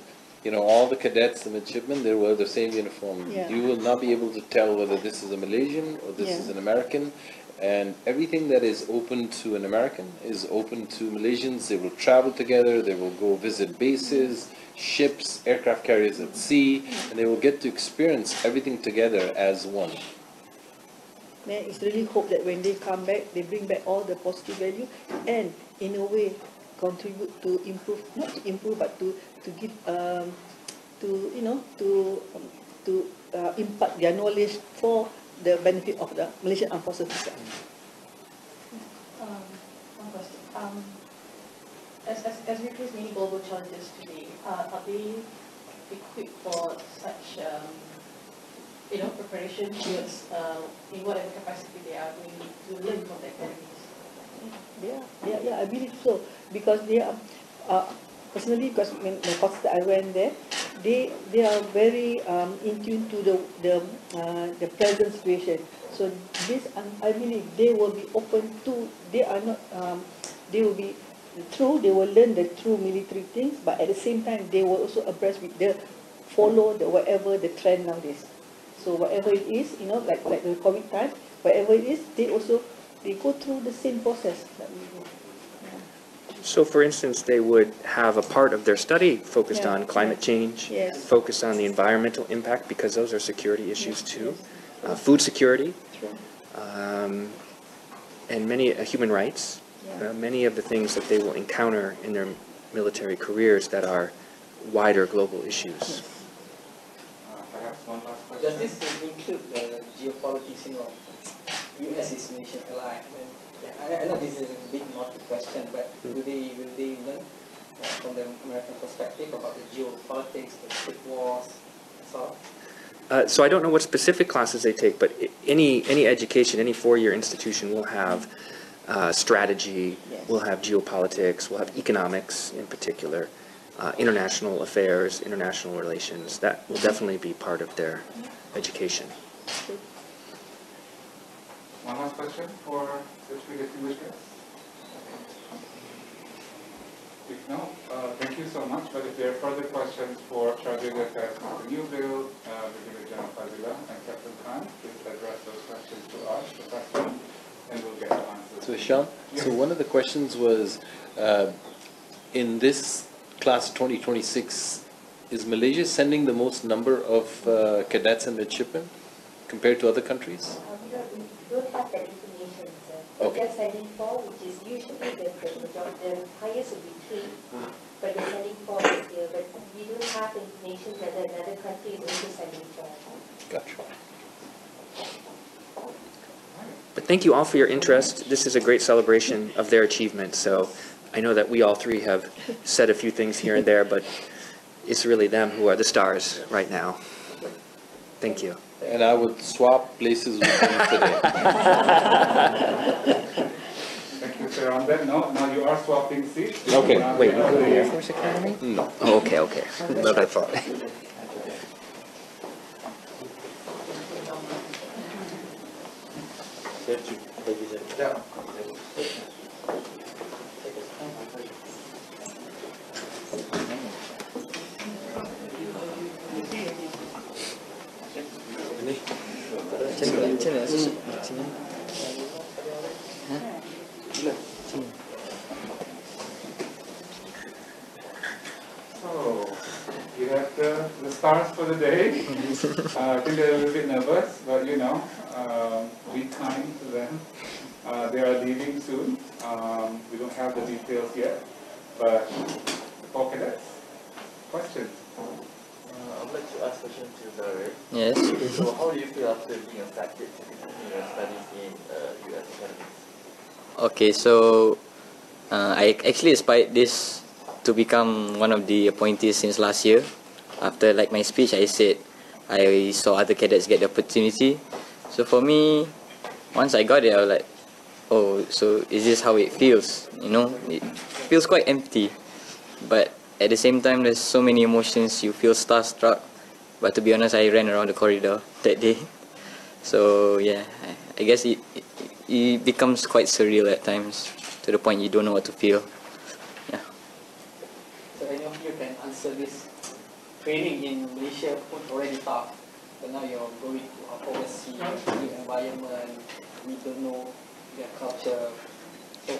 all the cadets, the midshipmen, they wear the same uniform. Yeah. You will not be able to tell whether this is a Malaysian or this is an American. And everything that is open to an American is open to Malaysians. They will travel together, they will go visit bases, ships, aircraft carriers at sea, and they will get to experience everything together as one. Then it's really hope that when they come back, they bring back all the positive value and in a way contribute to improve, not to improve, but to give, to impart their knowledge for the benefit of the Malaysian Armed Forces. One question. As we face many global challenges today, are they equipped for such, preparation towards in whatever capacity they are going to learn from the academies? Yeah, I believe so because they are personally, because when the course that I went there, they are very in tune to the present situation. So this I believe they will be open to. They are not. They will be true. They will learn the true military things, but at the same time they will also abreast with follow whatever the trend nowadays. So whatever it is, like the COVID time, whatever it is, they go through the same process that we do. So, for instance, they would have a part of their study focused on climate change, focused on the environmental impact, because those are security issues too, food security, and many human rights, many of the things that they will encounter in their military careers that are wider global issues. Perhaps one last question. Does this include the geopolitics of U.S. is nation ally? I know this is a big naughty question, but will they learn from the American perspective about the geopolitics, the trade wars, so on? So I don't know what specific classes they take, but any education, any four-year institution will have strategy, will have geopolitics, will have economics in particular, international affairs, international relations. That will definitely be part of their education. One last question for the distinguished guests? If no, thank you so much. But if there are further questions for Chargé d'Affaires Mr. Newville, Brigadier General Fazila, and Captain Khan, please address those questions to us, the president, and we'll get the answers. So Shyam, so one of the questions was, in this class 2026, is Malaysia sending the most number of cadets and midshipmen compared to other countries? We don't have that information, sir. Okay. We're just sending 4, which is usually the highest will be 3, but they're sending 4 this year. But we don't have information whether another country is also sending 4. Gotcha. But thank you all for your interest. This is a great celebration of their achievement. So I know that we all three have said a few things here and there, but it's really them who are the stars right now. Thank you. And I would swap places with them today. Thank you, sir. On that note, now you are swapping seats. Okay. Wait, you go to the Air Force Academy? No. Oh, okay, okay. But I thought. So, you have the stars for the day. I think they're a little bit nervous, but you know, be kind to them. They are leaving soon. We don't have the details yet, but for cadets, questions? I would like to ask a question to Zahra. Yes. So how do you feel after being accepted to continue your studies in US Academy? Okay, so I actually aspired this to become one of the appointees since last year. After like my speech, I said I saw other cadets get the opportunity. So for me, once I got it, I was like, oh, so is this how it feels? You know, it feels quite empty. But at the same time, there's so many emotions. You feel starstruck. But to be honest, I ran around the corridor that day. So yeah, I guess it becomes quite surreal at times, to the point you don't know what to feel. Yeah. So any of you can answer this. Training in Malaysia was already tough, but now you're going to overseas, new environment, we don't know their culture. So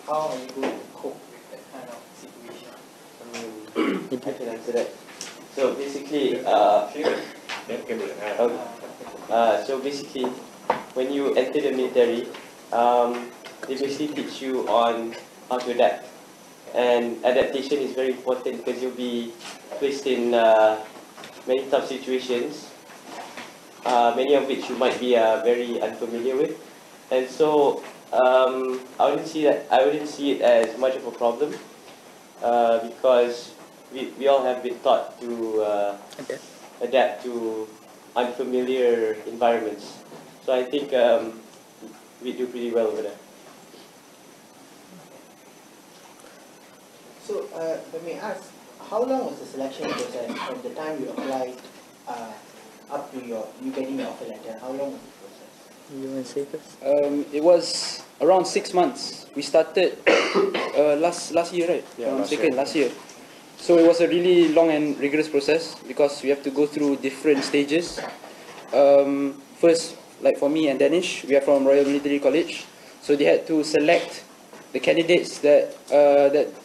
how are you going to cope with that kind of situation? I can answer that. So basically, so basically, when you enter the military, they basically teach you on how to adapt. And adaptation is very important because you'll be placed in many tough situations, many of which you might be very unfamiliar with. And so I wouldn't see it as much of a problem because we all have been taught to adapt to unfamiliar environments. So I think we do pretty well over there. So let me ask, how long was the selection process from the time you applied up to you getting your offer letter? How long was the process? You want to say first? It was around 6 months. We started last year, right? Yeah, last year. So it was a really long and rigorous process because we have to go through different stages. First, like for me and Danish, we are from Royal Military College, so they had to select the candidates that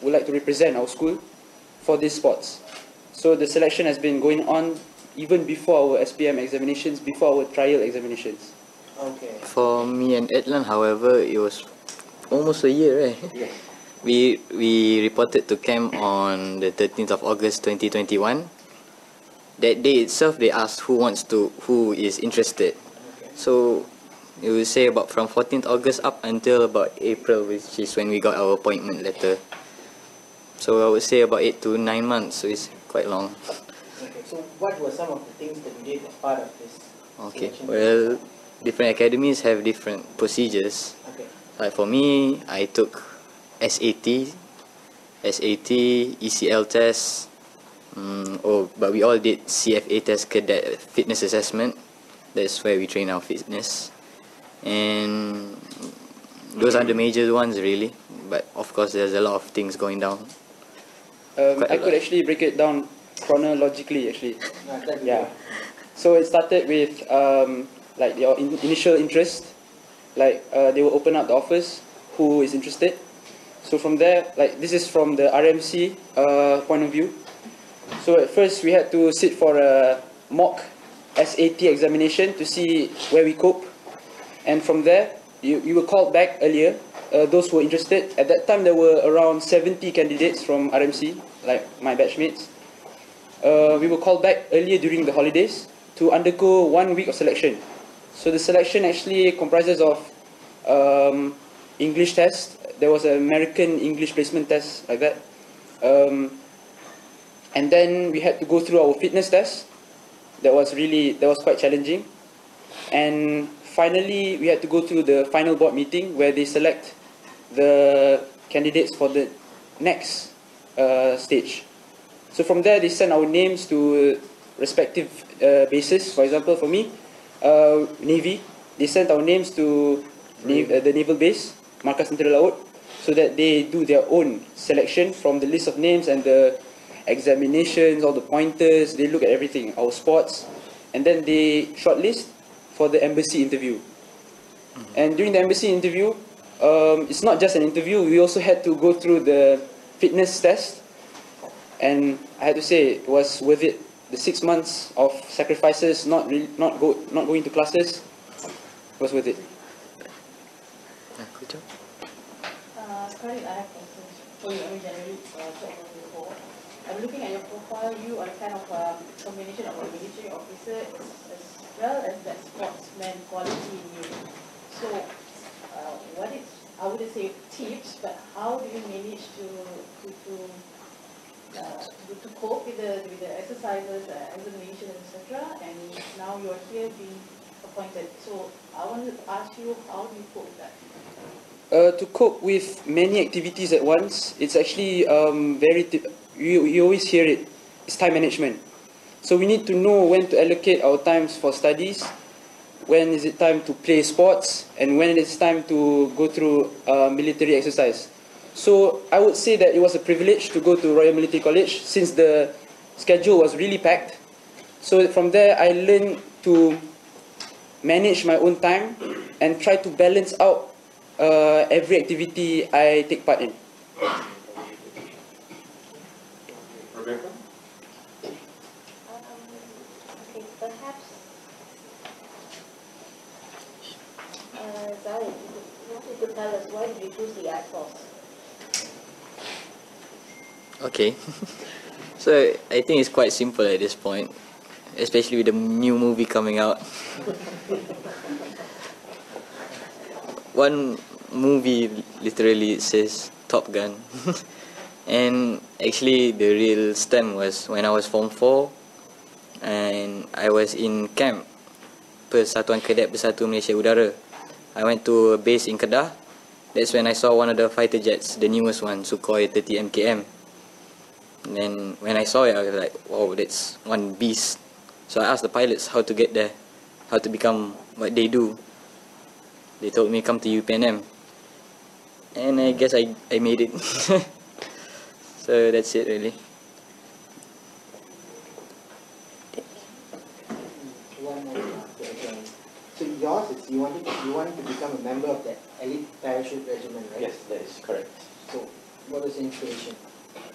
would like to represent our school for these spots. So the selection has been going on even before our SPM examinations, before our trial examinations. Okay. For me and Edlan, however, it was almost a year, right? Yes. We reported to camp on the 13th of August 2021. That day itself, they asked who is interested. Okay. So it will say about from 14th August up until about April, which is when we got our appointment letter. So I would say about 8 to 9 months, so it's quite long. Okay. So what were some of the things that you did as part of this Okay, selection well, different academies have different procedures. Okay. Like for me, I took SAT, ECL test, but we all did CFA test, cadet fitness assessment. That's where we train our fitness. And those are the major ones really, but of course there's a lot of things going down. I could actually break it down chronologically actually. Yeah. So it started with like your initial interest, like they will open up the offers, who is interested. So from there, like this is from the RMC point of view. So at first we had to sit for a mock SAT examination to see where we cope. And from there, you were called back earlier, those who were interested. At that time, there were around 70 candidates from RMC, like my batchmates. We were called back earlier during the holidays to undergo 1 week of selection. So the selection actually comprises of English test. There was an American English placement test like that. And then we had to go through our fitness test. That was quite challenging. And finally, we had to go through the final board meeting where they select the candidates for the next stage. So from there, they sent our names to respective bases. For example, for me, Navy, they sent our names to the naval base, Markas Tentera Laut, so that they do their own selection from the list of names and the examinations, all the pointers. They look at everything, our sports, and then they shortlist for the embassy interview. And during the embassy interview, it's not just an interview. We also had to go through the fitness test, and I had to say it was worth it. The 6 months of sacrifices, not going to classes, was worth it. Khalid, I have questions for you. I mean, generally, before. I'm looking at your profile. You are kind of a combination of a military officer as well as that sportsman quality in you. So, what is, I wouldn't say tips, but how do you manage to cope with the exercises, examinations, etc. And now you're here being appointed. So I want to ask you, how do you cope with that? To cope with many activities at once, it's actually you always hear it. It's time management. So we need to know when to allocate our times for studies, when is it time to play sports, and when it's time to go through military exercise. So I would say that it was a privilege to go to Royal Military College since the schedule was really packed. So from there I learned to manage my own time and try to balance out every activity I take part in. Rebecca? Okay, perhaps Zahid, you could tell us why did you choose the Air Force? Okay, so I think it's quite simple at this point, especially with the new movie coming out. One movie literally says Top Gun, and actually the real stem was when I was Form 4 and I was in camp Persatuan Cadet Bersatu Malaysia Udara. I went to a base in Kedah. That's when I saw one of the fighter jets, the newest one, Sukhoi 30 MKM. And then when I saw it, I was like, wow, that's one beast. So I asked the pilots how to get there, how to become what they do. They told me come to UPNM. And I guess I made it. So that's it really. One more again. So yours is you want to become a member of the elite parachute regiment, right? Yes, that is correct. So what was the inspiration?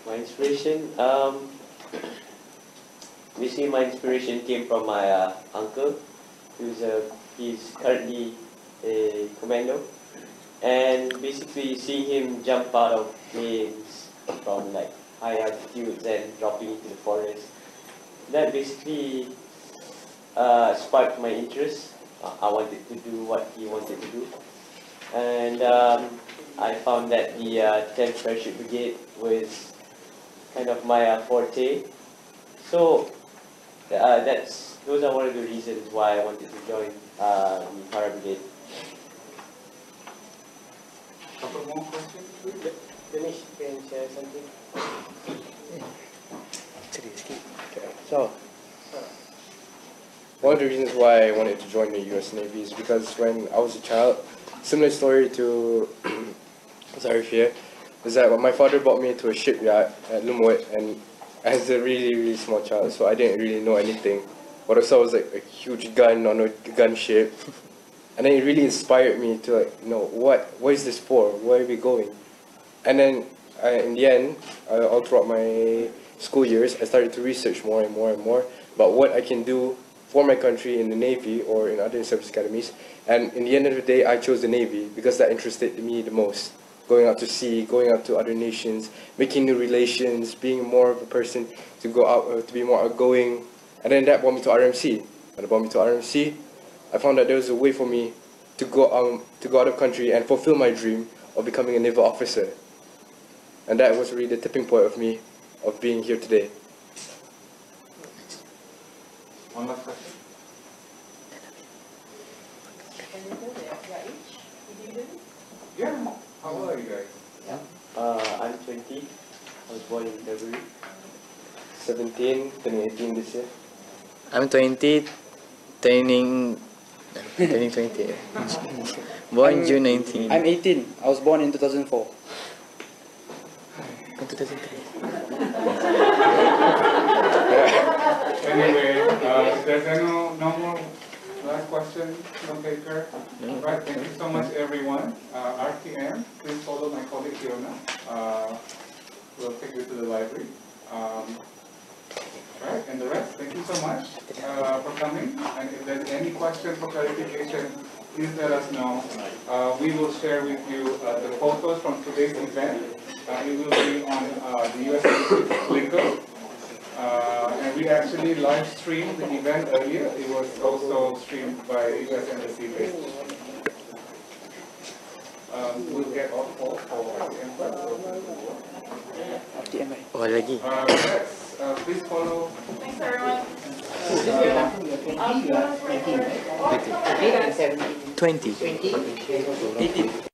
My inspiration, basically my inspiration came from my uncle, he's currently a commando, and basically seeing him jump out of planes from like high altitudes and dropping into the forest, that basically sparked my interest. I wanted to do what he wanted to do, and I found that the 10th Parachute Brigade was kind of my forte. So those are one of the reasons why I wanted to join the Para Brigade. Couple more questions, please. Finish, can you share something? Okay, so one of the reasons why I wanted to join the US Navy is because when I was a child, similar story to Zarif here, is that my father brought me to a shipyard at Lumut, and as a really small child, so I didn't really know anything. What I saw was like a huge gun on a gunship, and then it really inspired me to like, know what is this for? Where are we going? And then in the end, all throughout my school years, I started to research more and more about what I can do for my country in the Navy or in other service academies. And in the end of the day, I chose the Navy because that interested me the most. Going out to sea, going out to other nations, making new relations, being more of a person to go out, to be more outgoing. And then that brought me to RMC. When it brought me to RMC, I found that there was a way for me to go out of country and fulfill my dream of becoming a naval officer. And that was really the tipping point of me, of being here today. One last question. Can you tell their age individually? Yeah. How old are you guys? I'm 20. I was born in February. 17, turning 18 this year. I'm 20, turning 20. Born June 19. I'm 18. I was born in 2004. Anyway, if there's no more last question, no taker. Right, thank you so much everyone. RTM, please follow my colleague Fiona. We'll take you to the library. Right, and the rest, thank you so much for coming. And if there's any questions for clarification, please let us know. We will share with you the photos from today's event. It will be on the US Flickr. And we actually live streamed the event earlier. It was also streamed by US Embassy page. We'll get off call for RTM. Oh, lagi. Please follow. Thanks everyone. 20. 20. 18.